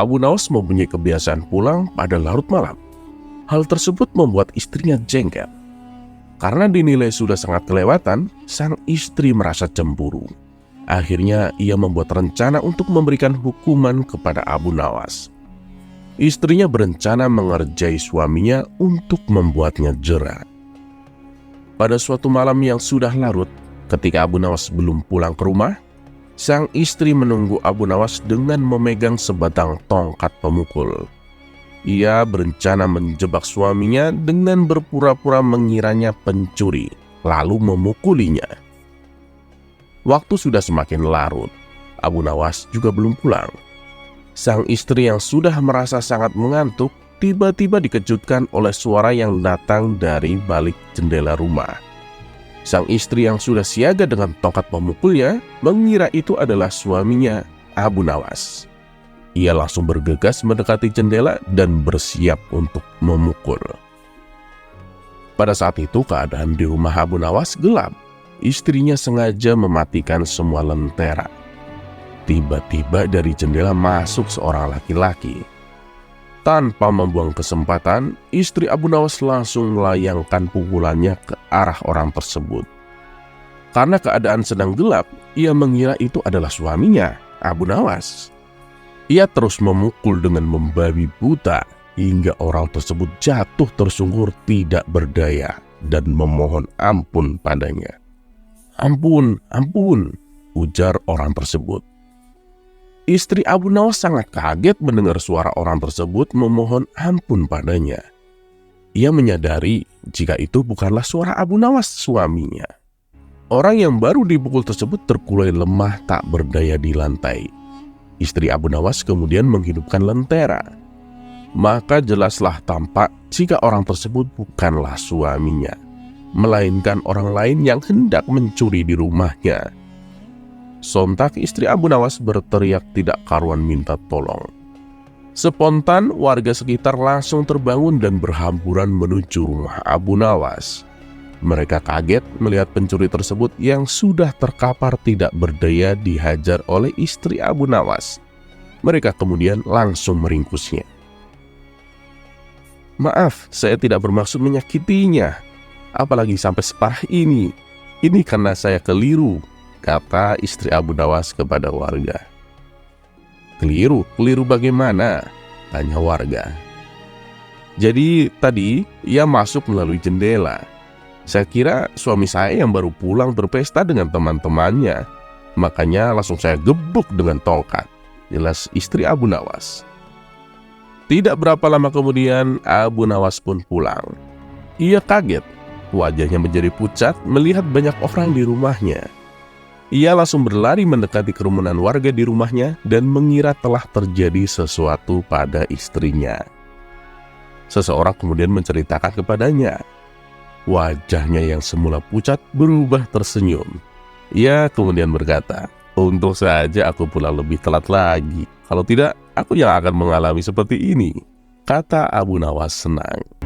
Abu Nawas mempunyai kebiasaan pulang pada larut malam. Hal tersebut membuat istrinya jengkel. Karena dinilai sudah sangat kelewatan, sang istri merasa cemburu. Akhirnya ia membuat rencana untuk memberikan hukuman kepada Abu Nawas. Istrinya berencana mengerjai suaminya untuk membuatnya jera. Pada suatu malam yang sudah larut, ketika Abu Nawas belum pulang ke rumah, sang istri menunggu Abu Nawas dengan memegang sebatang tongkat pemukul. Ia berencana menjebak suaminya dengan berpura-pura mengiranya pencuri, lalu memukulinya. Waktu sudah semakin larut, Abu Nawas juga belum pulang. Sang istri yang sudah merasa sangat mengantuk, tiba-tiba dikejutkan oleh suara yang datang dari balik jendela rumah. Sang istri yang sudah siaga dengan tongkat pemukulnya, mengira itu adalah suaminya, Abu Nawas. Ia langsung bergegas mendekati jendela dan bersiap untuk memukul. Pada saat itu keadaan di rumah Abu Nawas gelap. Istrinya sengaja mematikan semua lentera. Tiba-tiba dari jendela masuk seorang laki-laki. Tanpa membuang kesempatan, istri Abu Nawas langsung melayangkan pukulannya ke arah orang tersebut. Karena keadaan sedang gelap, ia mengira itu adalah suaminya, Abu Nawas. Ia terus memukul dengan membabi buta hingga orang tersebut jatuh tersungkur tidak berdaya dan memohon ampun padanya. "Ampun, ampun," ujar orang tersebut. Istri Abu Nawas sangat kaget mendengar suara orang tersebut memohon ampun padanya. Ia menyadari jika itu bukanlah suara Abu Nawas suaminya. Orang yang baru dipukul tersebut terkulai lemah tak berdaya di lantai. Istri Abu Nawas kemudian menghidupkan lentera. Maka jelaslah tampak jika orang tersebut bukanlah suaminya, melainkan orang lain yang hendak mencuri di rumahnya. Sontak istri Abu Nawas berteriak tidak karuan minta tolong. Spontan warga sekitar langsung terbangun dan berhamburan menuju rumah Abu Nawas. Mereka kaget melihat pencuri tersebut yang sudah terkapar tidak berdaya dihajar oleh istri Abu Nawas. Mereka kemudian langsung meringkusnya. "Maaf, saya tidak bermaksud menyakitinya. Apalagi sampai separah ini. Ini karena saya keliru," kata istri Abu Nawas kepada warga. "Keliru? Keliru bagaimana?" tanya warga. "Jadi tadi ia masuk melalui jendela. Saya kira suami saya yang baru pulang berpesta dengan teman-temannya. Makanya langsung saya gebuk dengan tongkat," jelas istri Abu Nawas. Tidak berapa lama kemudian Abu Nawas pun pulang. Ia kaget. Wajahnya menjadi pucat melihat banyak orang di rumahnya. Ia langsung berlari mendekati kerumunan warga di rumahnya dan mengira telah terjadi sesuatu pada istrinya. Seseorang kemudian menceritakan kepadanya. Wajahnya yang semula pucat berubah tersenyum. Ia kemudian berkata, "Untung saja aku pulang lebih telat lagi. Kalau tidak, aku yang akan mengalami seperti ini," kata Abu Nawas senang.